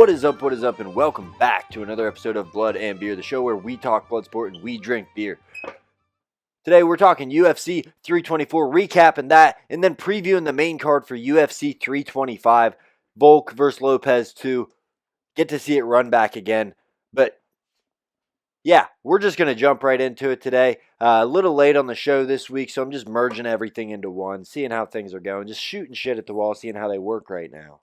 What is up, and welcome back to another episode of Blood and Beer, the show where we talk blood sport and we drink beer. Today we're talking UFC 324, recapping that, and then previewing the main card for UFC 325, Volk versus Lopes 2. Get to see it run back again, but yeah, we're just going to jump right into it today. A little late on the show this week, so I'm just merging everything into one, seeing how things are going, just shooting shit at the wall, seeing how they work right now.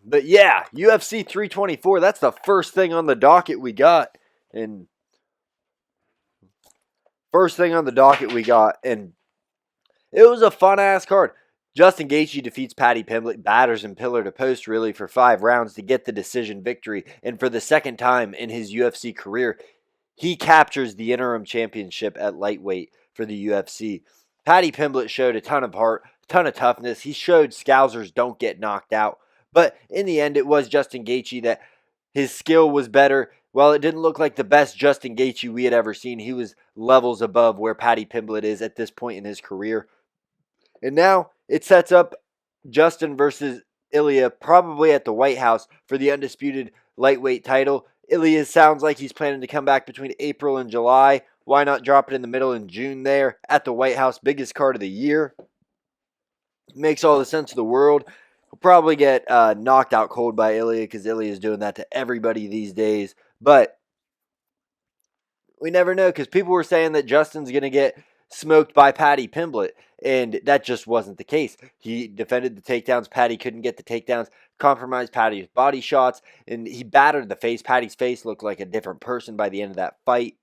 But yeah, UFC 324, that's the first thing on the docket we got. And it was a fun-ass card. Justin Gaethje defeats Paddy Pimblett, batters him pillar to post really for 5 rounds to get the decision victory. And for the second time in his UFC career, he captures the interim championship at lightweight for the UFC. Paddy Pimblett showed a ton of heart, ton of toughness. He showed Scousers don't get knocked out. But in the end, it was Justin Gaethje that his skill was better. While it didn't look like the best Justin Gaethje we had ever seen, he was levels above where Paddy Pimblett is at this point in his career. And now it sets up Justin versus Ilya probably at the White House for the undisputed lightweight title. Ilya sounds like he's planning to come back between April and July. Why not drop it in the middle in June there at the White House? Biggest card of the year. Makes all the sense of the world. He'll probably get knocked out cold by Ilya because Ilya is doing that to everybody these days. But we never know because people were saying that Justin's going to get smoked by Paddy Pimblett. And that just wasn't the case. He defended the takedowns. Paddy couldn't get the takedowns. Compromised Paddy's body shots. And he battered the face. Paddy's face looked like a different person by the end of that fight.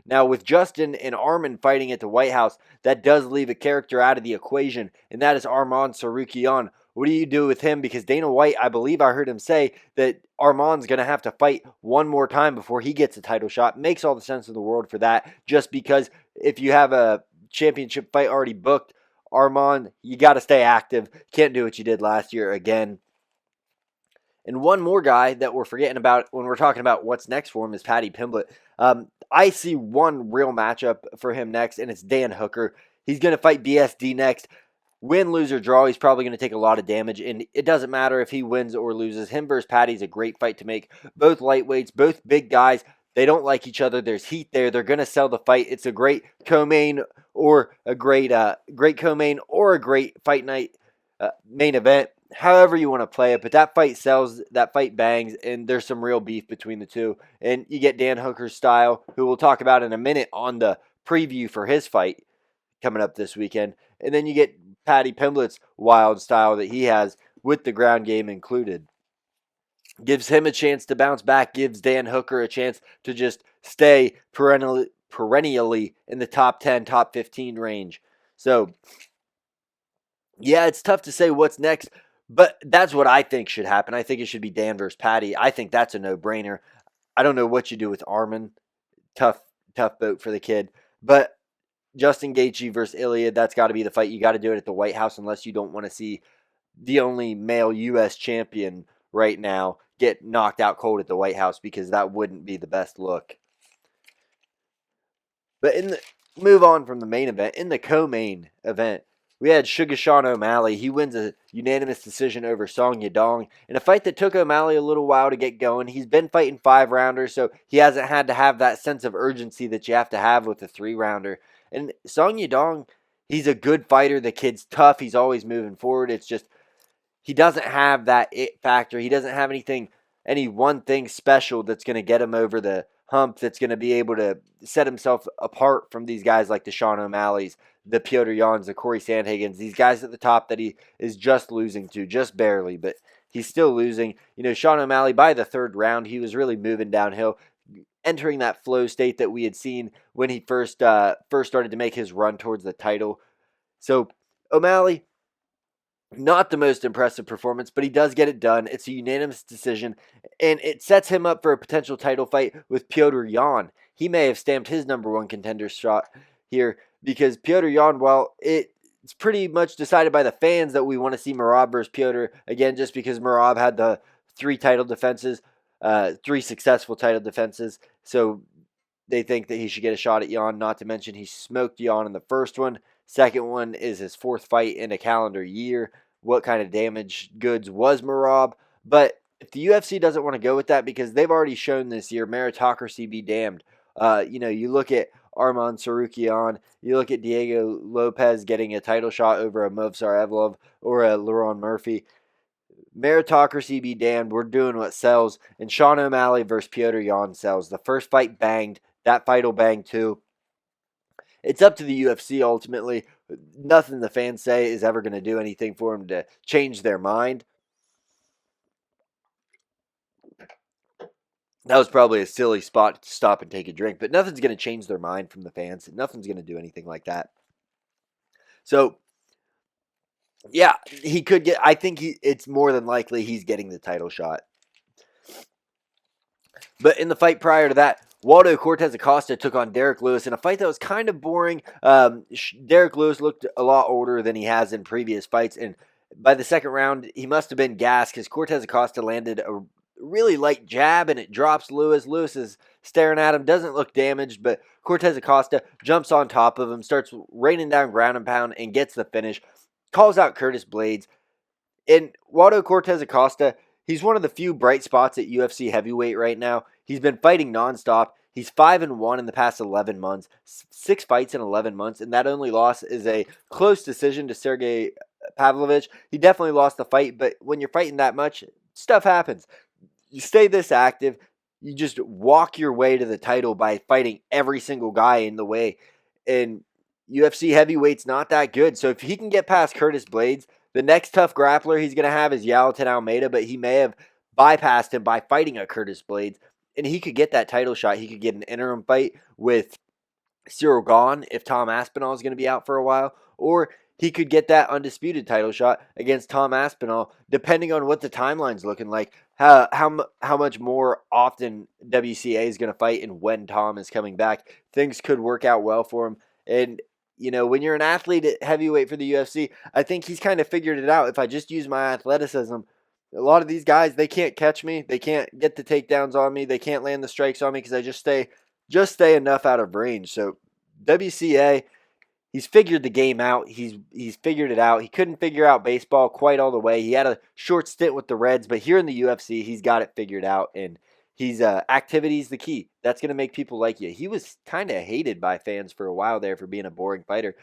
Now, with Justin and Arman fighting at the White House, that does leave a character out of the equation. And that is Arman Tsarukyan. What do you do with him? Because Dana White, I believe I heard him say that Arman's going to have to fight one more time before he gets a title shot. Makes all the sense in the world for that. Just because if you have a championship fight already booked, Arman, you got to stay active. Can't do what you did last year again. And one more guy that we're forgetting about when we're talking about what's next for him is Paddy Pimblett. I see one real matchup for him next, and it's Dan Hooker. He's going to fight BSD next. Win, lose, or draw, he's probably going to take a lot of damage, and it doesn't matter if he wins or loses. Him versus Paddy is a great fight to make. Both lightweights, both big guys. They don't like each other. There's heat there. They're going to sell the fight. It's a great co-main or a great co-main or a great fight night main event. However you want to play it, but that fight sells, that fight bangs, and there's some real beef between the two. And you get Dan Hooker's style, who we'll talk about in a minute on the preview for his fight coming up this weekend. And then you get Paddy Pimblett's wild style that he has with the ground game included. Gives him a chance to bounce back, gives Dan Hooker a chance to just stay perennially in the top 10, top 15 range. So, yeah, it's tough to say what's next, but that's what I think should happen. I think it should be Dan versus Paddy. I think that's a no-brainer. I don't know what you do with Arman. Tough boat for the kid. But Justin Gaethje versus Ilya, that's got to be the fight. You got to do it at the White House unless you don't want to see the only male U.S. champion right now get knocked out cold at the White House, because that wouldn't be the best look. But move on from the main event. In the co-main event, we had Sugar Sean O'Malley. He wins a unanimous decision over Song Yadong in a fight that took O'Malley a little while to get going. He's been fighting 5-rounders, so he hasn't had to have that sense of urgency that you have to have with a 3-rounder. And Song Yadong, he's a good fighter. The kid's tough. He's always moving forward. It's just he doesn't have that it factor. He doesn't have any one thing special that's going to get him over the hump, that's going to be able to set himself apart from these guys like the Sean O'Malley's, the Petr Yan's, the Corey Sandhagens, these guys at the top that he is just losing to, just barely, but he's still losing. You know, Sean O'Malley, by the 3rd round, he was really moving downhill, entering that flow state that we had seen when he first started to make his run towards the title. So O'Malley, not the most impressive performance, but he does get it done. It's a unanimous decision, and it sets him up for a potential title fight with Petr Yan. He may have stamped his number 1 contender shot here, because Petr Yan, while it's pretty much decided by the fans that we want to see Merab versus Petr again, just because Merab had the 3 title defenses, 3 successful title defenses, so they think that he should get a shot at Yan, not to mention he smoked Yan in the first one. Second one is his 4th fight in a calendar year. What kind of damaged goods was Merab? But if the UFC doesn't want to go with that, because they've already shown this year, meritocracy be damned. You look at Arman Sarukian, you look at Diego Lopes getting a title shot over a Movsar Evlov or a Laron Murphy. Meritocracy be damned. We're doing what sells. And Sean O'Malley versus Petr Yan sells. The first fight banged. That fight will bang too. It's up to the UFC ultimately. Nothing the fans say is ever going to do anything for them to change their mind. That was probably a silly spot to stop and take a drink, but nothing's going to change their mind from the fans. Nothing's going to do anything like that. So, yeah, he could get. I think it's more than likely he's getting the title shot. But in the fight prior to that, Waldo Cortez Acosta took on Derek Lewis in a fight that was kind of boring. Derek Lewis looked a lot older than he has in previous fights, and by the second round, he must have been gassed because Cortez Acosta landed a really light jab, and it drops Lewis. Lewis is staring at him, doesn't look damaged, but Cortez Acosta jumps on top of him, starts raining down ground and pound, and gets the finish. Calls out Curtis Blades. And Waldo Cortez Acosta, he's one of the few bright spots at UFC heavyweight right now. He's been fighting nonstop. He's 5-1 in the past 11 months, 6 fights in 11 months, and that only loss is a close decision to Sergey Pavlovich. He definitely lost the fight, but when you're fighting that much, stuff happens. You stay this active, you just walk your way to the title by fighting every single guy in the way. And UFC heavyweight's not that good, so if he can get past Curtis Blades, the next tough grappler he's going to have is Yalton Almeida, but he may have bypassed him by fighting a Curtis Blades, and he could get that title shot. He could get an interim fight with Cyril Gahn if Tom Aspinall is going to be out for a while, or he could get that undisputed title shot against Tom Aspinall, depending on what the timeline's looking like, how much more often WCA is going to fight, and when Tom is coming back. Things could work out well for him, and when you're an athlete at heavyweight for the UFC, I think he's kind of figured it out. If I just use my athleticism, a lot of these guys, they can't catch me. They can't get the takedowns on me. They can't land the strikes on me because I just stay enough out of range. So WCA, he's figured the game out. He's figured it out. He couldn't figure out baseball quite all the way. He had a short stint with the Reds, but here in the UFC, he's got it figured out, and he's activity's the key. That's going to make people like you. He was kind of hated by fans for a while there for being a boring fighter.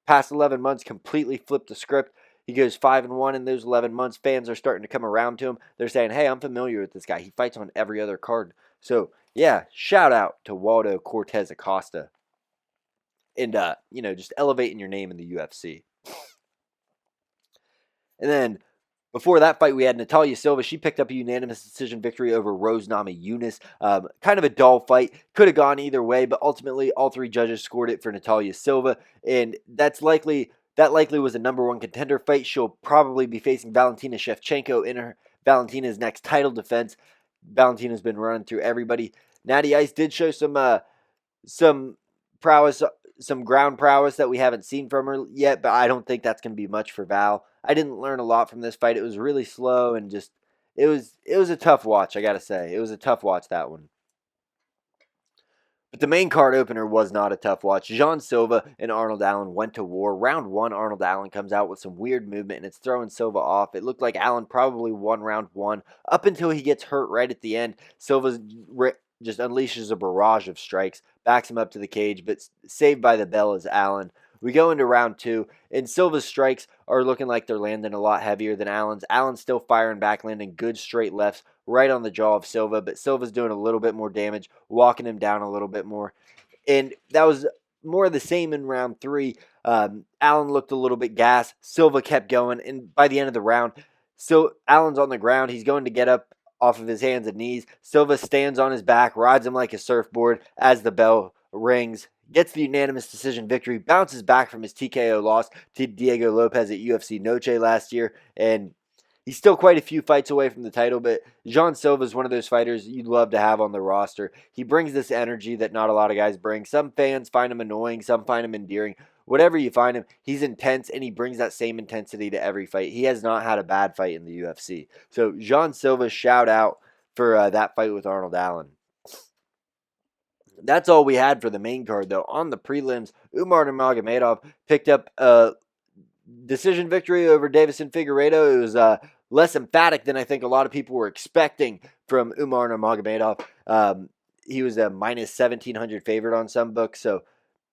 Past 11 months, completely flipped the script. He goes 5-1 in those 11 months. Fans are starting to come around to him. They're saying, hey, I'm familiar with this guy. He fights on every other card. So, yeah, shout out to Waldo Cortez Acosta. And, just elevating your name in the UFC. And then, before that fight, we had Natalia Silva. She picked up a unanimous decision victory over Rose Namajunas. Kind of a dull fight. Could have gone either way, but ultimately, all 3 judges scored it for Natalia Silva. And that likely was a number 1 contender fight. She'll probably be facing Valentina Shevchenko in Valentina's next title defense. Valentina's been running through everybody. Natty Ice did show some prowess, some ground prowess that we haven't seen from her yet, but I don't think that's going to be much for Val. I didn't learn a lot from this fight. It was really slow and just it was a tough watch, I got to say. It was a tough watch, that one. But the main card opener was not a tough watch. Jean Silva and Arnold Allen went to war. Round 1, Arnold Allen comes out with some weird movement, and it's throwing Silva off. It looked like Allen probably won round 1 up until he gets hurt right at the end. Silva just unleashes a barrage of strikes, backs him up to the cage, but saved by the bell is Allen. We go into round 2, and Silva's strikes are looking like they're landing a lot heavier than Allen's. Allen's still firing back, landing good straight lefts right on the jaw of Silva, but Silva's doing a little bit more damage, walking him down a little bit more. And that was more of the same in round 3. Allen looked a little bit gassed. Silva kept going, and by the end of the round, Allen's on the ground. He's going to get up off of his hands and knees. Silva stands on his back, rides him like a surfboard as the bell rings, gets the unanimous decision victory, bounces back from his TKO loss to Diego Lopes at UFC Noche last year, and he's still quite a few fights away from the title, but Jean Silva is one of those fighters you'd love to have on the roster. He brings this energy that not a lot of guys bring. Some fans find him annoying, some find him endearing. Whatever you find him, he's intense, and he brings that same intensity to every fight. He has not had a bad fight in the UFC. So Jean Silva, shout out for that fight with Arnold Allen. That's all we had for the main card, though. On the prelims, Umar Nurmagomedov picked up a decision victory over Davison Figueiredo. It was less emphatic than I think a lot of people were expecting from Umar Nurmagomedov. He was a minus 1,700 favorite on some books, so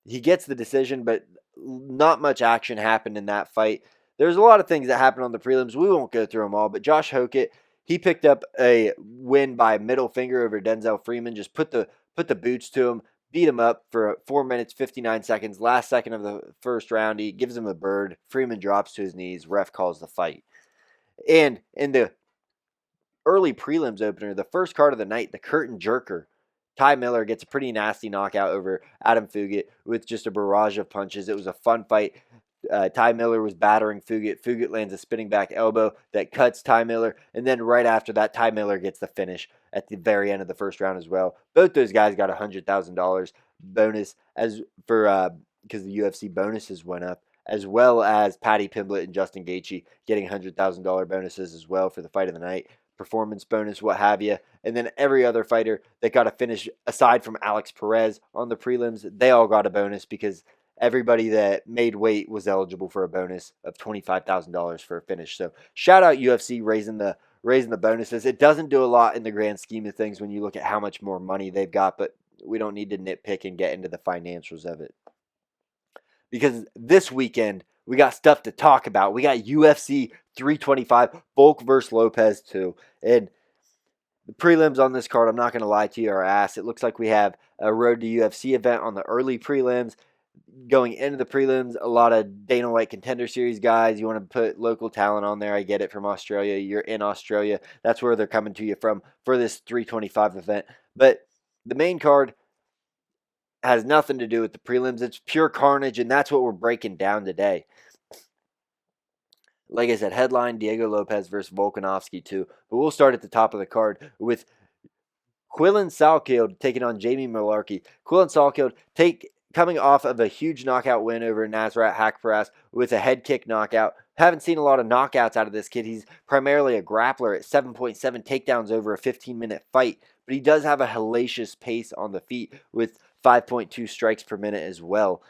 he gets the decision, but not much action happened in that fight. There's a lot of things that happened on the prelims. We won't go through them all, but Josh Hokett, he picked up a win by middle finger over Denzel Freeman. Just put the boots to him, beat him up for 4 minutes 59 seconds. Last second of the first round, he gives him a bird. Freeman drops to his knees. Ref calls the fight. And in the early prelims opener, the first card of the night, the curtain jerker, Ty Miller gets a pretty nasty knockout over Adam Fugit with just a barrage of punches. It was a fun fight. Ty Miller was battering Fugit. Fugit lands a spinning back elbow that cuts Ty Miller. And then right after that, Ty Miller gets the finish at the very end of the first round as well. Both those guys got $100,000 bonus as for because the UFC bonuses went up, as well as Paddy Pimblett and Justin Gaethje getting $100,000 bonuses as well for the fight of the night. Performance bonus, what have you. And then every other fighter that got a finish, aside from Alex Perez on the prelims, they all got a bonus because everybody that made weight was eligible for a bonus of $25,000 for a finish. So shout out UFC raising the bonuses. It doesn't do a lot in the grand scheme of things when you look at how much more money they've got, but we don't need to nitpick and get into the financials of it. Because this weekend, we got stuff to talk about. We got UFC 325, Volk versus Lopes too. And the prelims on this card, I'm not going to lie to you, are ass. It looks like we have a Road to UFC event on the early prelims. Going into the prelims, a lot of Dana White Contender Series guys. You want to put local talent on there. I get it from Australia. You're in Australia. That's where they're coming to you from for this 325 event. But the main card has nothing to do with the prelims. It's pure carnage, and that's what we're breaking down today. Like I said, headline Diego Lopes versus Volkanovski too. But we'll start at the top of the card with Quillan Salkild taking on Jamie Mullarkey. Quillan Salkild coming off of a huge knockout win over Nasrat Haqparast with a head kick knockout. Haven't seen a lot of knockouts out of this kid. He's primarily a grappler at 7.7 takedowns over a 15-minute fight. But he does have a hellacious pace on the feet with 5.2 strikes per minute as well.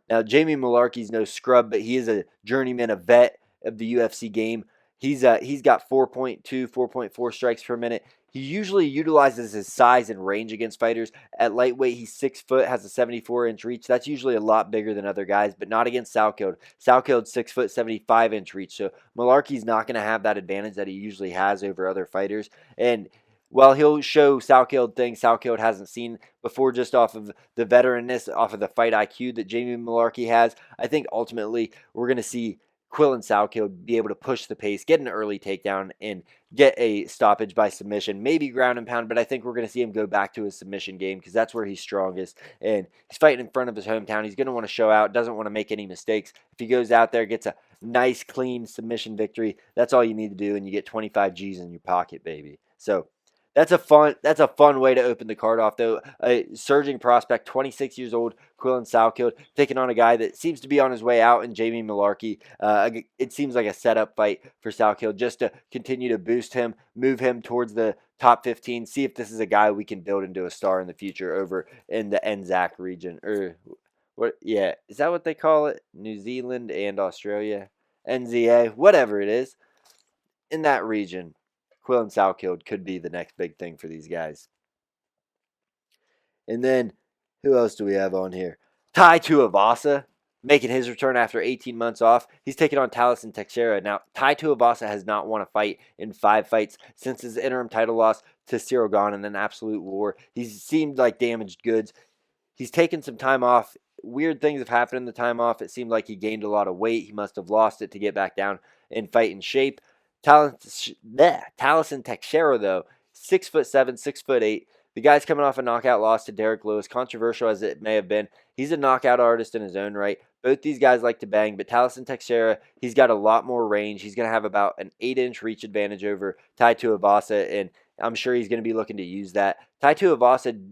Now, Jamie Mullarkey's no scrub, but he is a journeyman, a vet of the UFC game. He's got 4.2, 4.4 strikes per minute. He usually utilizes his size and range against fighters. At lightweight, he's 6 foot, has a 74-inch reach. That's usually a lot bigger than other guys, but not against Salkild. Salkild's 6 foot, 75-inch reach. So Mullarkey's not going to have that advantage that he usually has over other fighters. And while he'll show Salkild things Salkild hasn't seen before just off of the veteranness, off of the fight IQ that Jamie Mullarkey has, I think ultimately we're going to see Quillan Salkild be able to push the pace, get an early takedown, and get a stoppage by submission, maybe ground and pound, but I think we're going to see him go back to his submission game because that's where he's strongest, and he's fighting in front of his hometown. He's going to want to show out, doesn't want to make any mistakes. If he goes out there, gets a nice, clean submission victory, that's all you need to do, and you get 25 G's in your pocket, baby. So that's a fun way to open the card off, though. A surging prospect, 26 years old, Quillan Salkild, taking on a guy that seems to be on his way out in Jamie Mullarkey. It seems like a setup fight for Salkild just to continue to boost him, move him towards the top 15, see if this is a guy we can build into a star in the future over in the NZAC region. Or what? Yeah, is that what they call it? New Zealand and Australia? NZA, whatever it is. In that region, Quillan Salkild could be the next big thing for these guys. And then, who else do we have on here? Tai Tuivasa, making his return after 18 months off. He's taking on Talison Teixeira. Now, Tai Tuivasa has not won a fight in 5 fights since his interim title loss to Cyril Gane in an absolute war. He's seemed like damaged goods. He's taken some time off. Weird things have happened in the time off. It seemed like he gained a lot of weight. He must have lost it to get back down and fight in shape. Talison Teixeira, though, 6'7", 6'8". The guy's coming off a knockout loss to Derek Lewis, controversial as it may have been. He's a knockout artist in his own right. Both these guys like to bang, but Talison Teixeira, he's got a lot more range. He's going to have about an 8-inch reach advantage over Tai Tuivasa, and I'm sure he's going to be looking to use that. Tai Tuivasa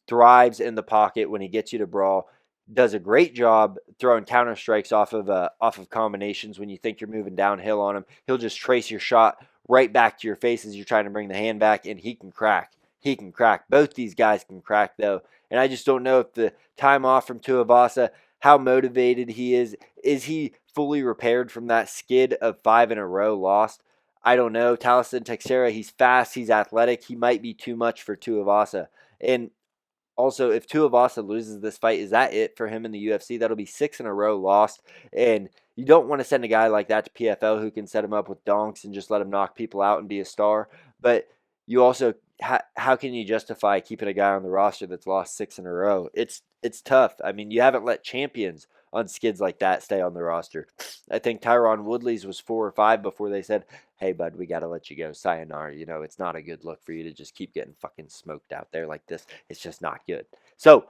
thrives in the pocket when he gets you to brawl. Does a great job throwing counter strikes off of combinations when you think you're moving downhill on him. He'll just trace your shot right back to your face as you're trying to bring the hand back, and he can crack. he can crack. Both these guys can crack, though. And I just don't know if the time off from Tuivasa, how motivated he is. Is he fully repaired from that skid of 5 in a row lost? I don't know. Taliesin Teixeira, he's fast, he's athletic. He might be too much for Tuivasa. And also, if Tuivasa loses this fight, is that it for him in the UFC? That'll be 6 in a row lost. And you don't want to send a guy like that to PFL who can set him up with donks and just let him knock people out and be a star. But you also, how can you justify keeping a guy on the roster that's lost 6 in a row? It's tough. I mean, you haven't let champions on skids like that stay on the roster. I think Tyron Woodley's was 4 or 5 before they said, hey, bud, we got to let you go. Sayonara. You know, it's not a good look for you to just keep getting fucking smoked out there like this. It's just not good. So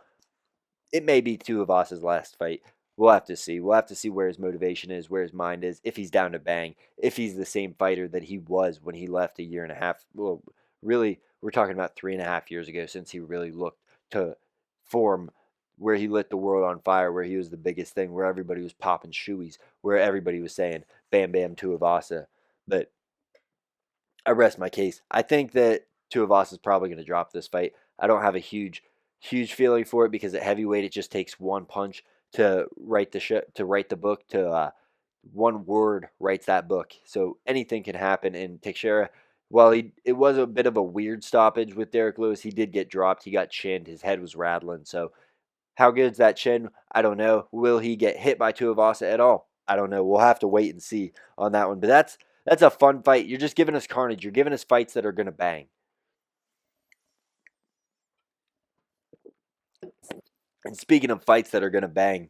it may be Tuivasa's last fight. We'll have to see. We'll have to see where his motivation is, where his mind is, if he's down to bang, if he's the same fighter that he was when he left a year and a half. Well, really, we're talking about 3.5 years ago since he really looked to form where he lit the world on fire, where he was the biggest thing, where everybody was popping shoeies, where everybody was saying, Bam Bam Tuivasa. But I rest my case. I think that Tuivasa is probably going to drop this fight. I don't have a huge feeling for it because at heavyweight it just takes one punch to write the book. One word writes that book. So anything can happen. And Teixeira, while it was a bit of a weird stoppage with Derek Lewis, he did get dropped. He got chinned. His head was rattling. So how good's that chin? I don't know. Will he get hit by Tuivasa at all? I don't know. We'll have to wait and see on that one. But that's a fun fight. You're just giving us carnage. You're giving us fights that are going to bang. And speaking of fights that are going to bang,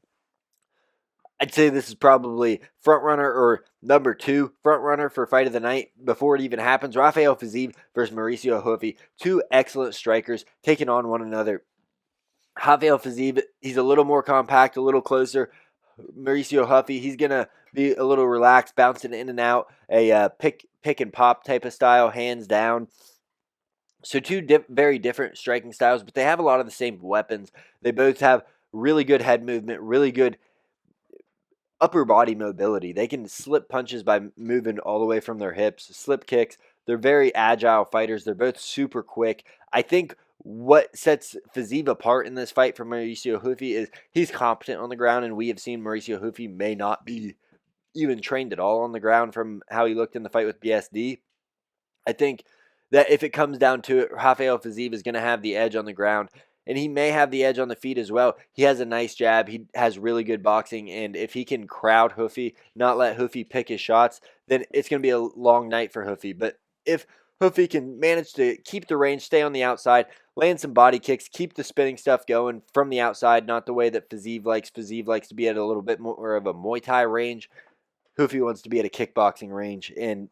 I'd say this is probably front runner or number 2 front runner for fight of the night before it even happens. Rafael Fiziev versus Mauricio Ruffy. 2 excellent strikers taking on one another. Rafael Fiziev, he's a little more compact, a little closer. Mauricio Ruffy, he's going to be a little relaxed, bouncing in and out, a pick and pop type of style, hands down. So 2 very different striking styles, but they have a lot of the same weapons. They both have really good head movement, really good upper body mobility. They can slip punches by moving all the way from their hips, slip kicks. They're very agile fighters. They're both super quick. I think what sets Fiziev apart in this fight from Mauricio Ruffy is he's competent on the ground, and we have seen Mauricio Ruffy may not be even trained at all on the ground from how he looked in the fight with BSD. I think that if it comes down to it, Rafael Fiziev is going to have the edge on the ground, and he may have the edge on the feet as well. He has a nice jab. He has really good boxing, and if he can crowd Ruffy, not let Ruffy pick his shots, then it's going to be a long night for Ruffy. But if Ruffy can manage to keep the range, stay on the outside, land some body kicks, keep the spinning stuff going from the outside, not the way that Fiziev likes. Fiziev likes to be at a little bit more of a Muay Thai range. Ruffy wants to be at a kickboxing range, and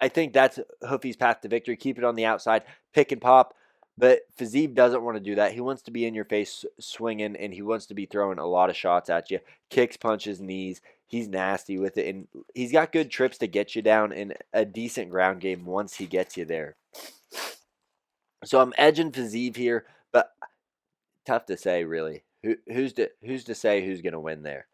I think that's Ruffy's path to victory. Keep it on the outside, pick and pop. But Fiziev doesn't want to do that. He wants to be in your face swinging, and he wants to be throwing a lot of shots at you. Kicks, punches, knees. He's nasty with it, and he's got good trips to get you down in a decent ground game once he gets you there. So I'm edging Fiziev here, but tough to say, really. Who's to say who's going to win there?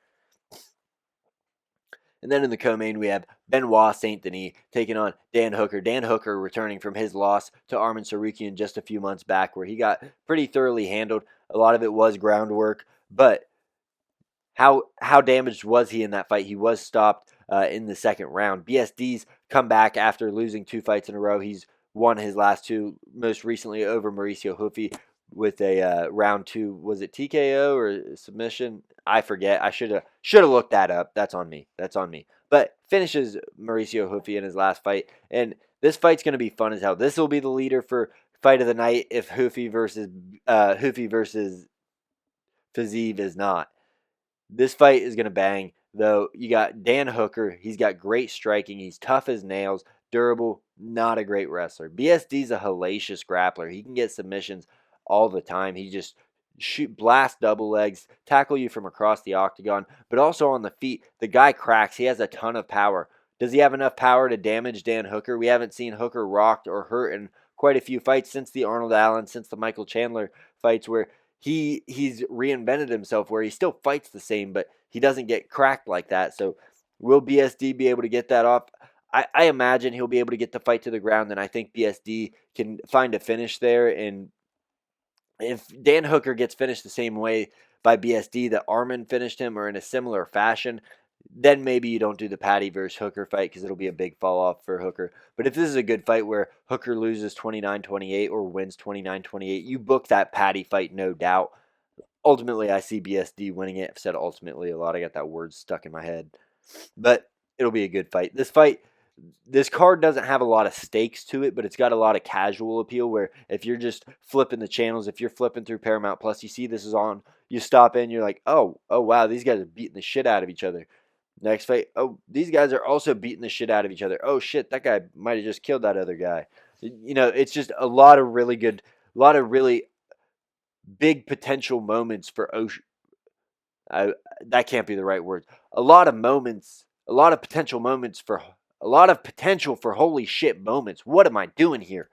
And then in the co-main, we have Benoit Saint Denis taking on Dan Hooker. Dan Hooker returning from his loss to Arman Tsarukyan just a few months back, where he got pretty thoroughly handled. A lot of it was groundwork, but how damaged was he in that fight? He was stopped in the second round. BSD's come back after losing 2 fights in a row. He's won his last 2, most recently over Mauricio Ruffy with a round 2. Was it TKO or submission? I forget. I should have looked that up. That's on me. But finishes Mauricio Ruffy in his last fight, and this fight's going to be fun as hell. This will be the leader for fight of the night if Ruffy versus Fiziev is not. This fight is going to bang, though. You got Dan Hooker. He's got great striking. He's tough as nails, durable, not a great wrestler. BSD's a hellacious grappler. He can get submissions all the time. He just blast double legs, tackle you from across the octagon, but also on the feet. The guy cracks. He has a ton of power. Does he have enough power to damage Dan Hooker? We haven't seen Hooker rocked or hurt in quite a few fights since the Arnold Allen, since the Michael Chandler fights, where he's reinvented himself, where he still fights the same, but he doesn't get cracked like that. So will BSD be able to get that off? I imagine he'll be able to get the fight to the ground, and I think BSD can find a finish there. And if Dan Hooker gets finished the same way by BSD that Arman finished him, or in a similar fashion, then maybe you don't do the Patty versus Hooker fight because it'll be a big fall off for Hooker. But if this is a good fight where Hooker loses 29-28 or wins 29-28, you book that Patty fight, no doubt. Ultimately, I see BSD winning it. I've said ultimately a lot. I got that word stuck in my head. But it'll be a good fight. This card doesn't have a lot of stakes to it, but it's got a lot of casual appeal where if you're just flipping the channels, if you're flipping through Paramount Plus, you see this is on, you stop in, you're like, oh wow, these guys are beating the shit out of each other. Next fight, oh, these guys are also beating the shit out of each other. Oh shit, that guy might have just killed that other guy. It's just a lot of really big potential moments for Ocean. That can't be the right word. A lot of potential for holy shit moments. What am I doing here?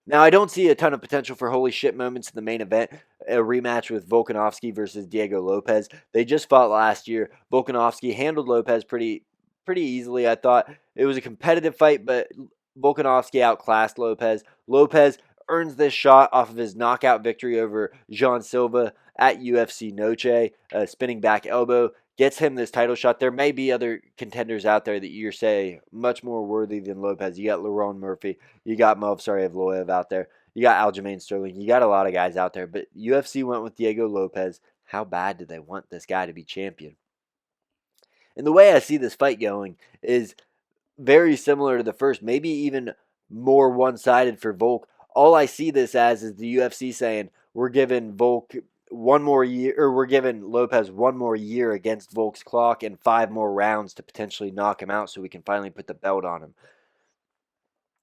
Now, I don't see a ton of potential for holy shit moments in the main event, a rematch with Volkanovski versus Diego Lopes. They just fought last year. Volkanovski handled Lopes pretty easily, I thought. It was a competitive fight, but Volkanovski outclassed Lopes. Lopes earns this shot off of his knockout victory over Jean Silva at UFC Noche, a spinning back elbow. Gets him this title shot. There may be other contenders out there that you're say much more worthy than Lopes. You got Lerone Murphy. You got Movsarioveloyev out there. You got Aljamain Sterling. You got a lot of guys out there. But UFC went with Diego Lopes. How bad do they want this guy to be champion? And the way I see this fight going is very similar to the first, maybe even more one-sided for Volk. All I see this as is the UFC saying, we're giving Volk one more year, or we're giving Lopes one more year against Volk's clock and 5 more rounds to potentially knock him out so we can finally put the belt on him.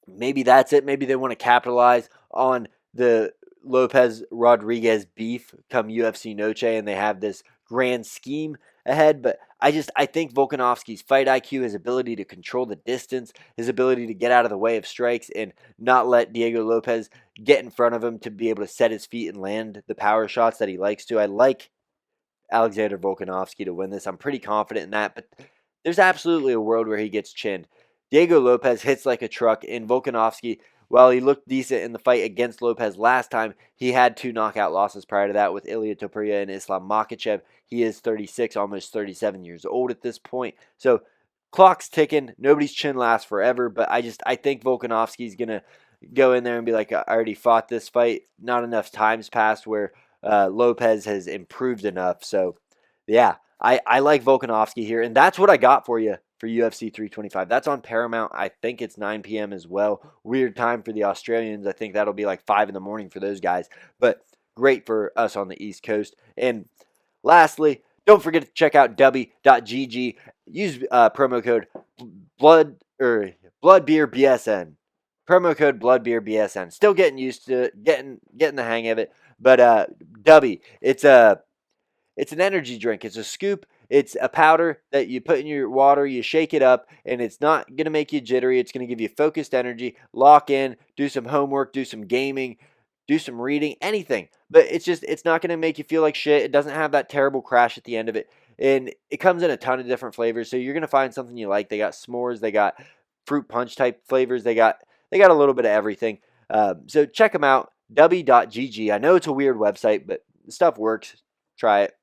Maybe that's it. Maybe they want to capitalize on the Lopes-Rodriguez beef come UFC Noche and they have this grand scheme ahead. But I think Volkanovski's fight IQ, his ability to control the distance, his ability to get out of the way of strikes and not let Diego Lopes get in front of him to be able to set his feet and land the power shots that he likes to. I like Alexander Volkanovski to win this. I'm pretty confident in that, but there's absolutely a world where he gets chinned. Diego Lopes hits like a truck, and Volkanovski, while he looked decent in the fight against Lopes last time, he had 2 knockout losses prior to that with Ilia Topuria and Islam Makhachev. He is 36, almost 37 years old at this point. So clock's ticking. Nobody's chin lasts forever, but I think Volkanovski's going to go in there and be like, I already fought this fight. Not enough time's passed where Lopes has improved enough. So, yeah, I like Volkanovski here, and that's what I got for you for UFC 325. That's on Paramount. I think it's 9 p.m. as well. Weird time for the Australians. I think that'll be like 5 in the morning for those guys, but great for us on the East Coast. And lastly, don't forget to check out Dubby.gg. Use promo code BloodBeerBSN. Promo code BloodBeerBSN. Still getting used to it, getting the hang of it. But Dubby, it's an energy drink. It's a scoop. It's a powder that you put in your water, you shake it up, and it's not going to make you jittery. It's going to give you focused energy, lock in, do some homework, do some gaming, do some reading, anything. But it's not going to make you feel like shit. It doesn't have that terrible crash at the end of it. And it comes in a ton of different flavors, so you're going to find something you like. They got s'mores, they got fruit punch type flavors, they got a little bit of everything. So check them out, w.gg. I know it's a weird website, but the stuff works. Try it.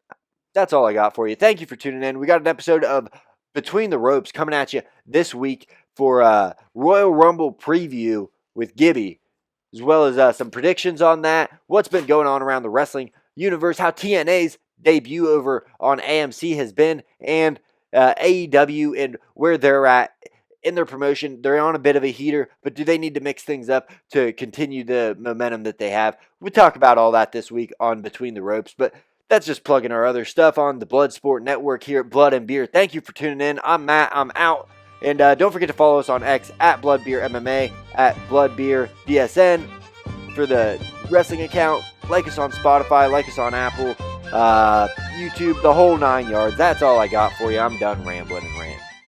That's all I got for you. Thank you for tuning in. We got an episode of Between the Ropes coming at you this week for Royal Rumble preview with Gibby, as well as some predictions on that, what's been going on around the wrestling universe, how TNA's debut over on AMC has been, and AEW and where they're at in their promotion. They're on a bit of a heater, but do they need to mix things up to continue the momentum that they have? We'll talk about all that this week on Between the Ropes, but that's just plugging our other stuff on the Blood Sport Network here at Blood and Beer. Thank you for tuning in. I'm Matt. I'm out. And don't forget to follow us on X at Blood Beer MMA, at Blood Beer DSN for the wrestling account. Like us on Spotify. Like us on Apple, YouTube, the whole 9 yards. That's all I got for you. I'm done rambling.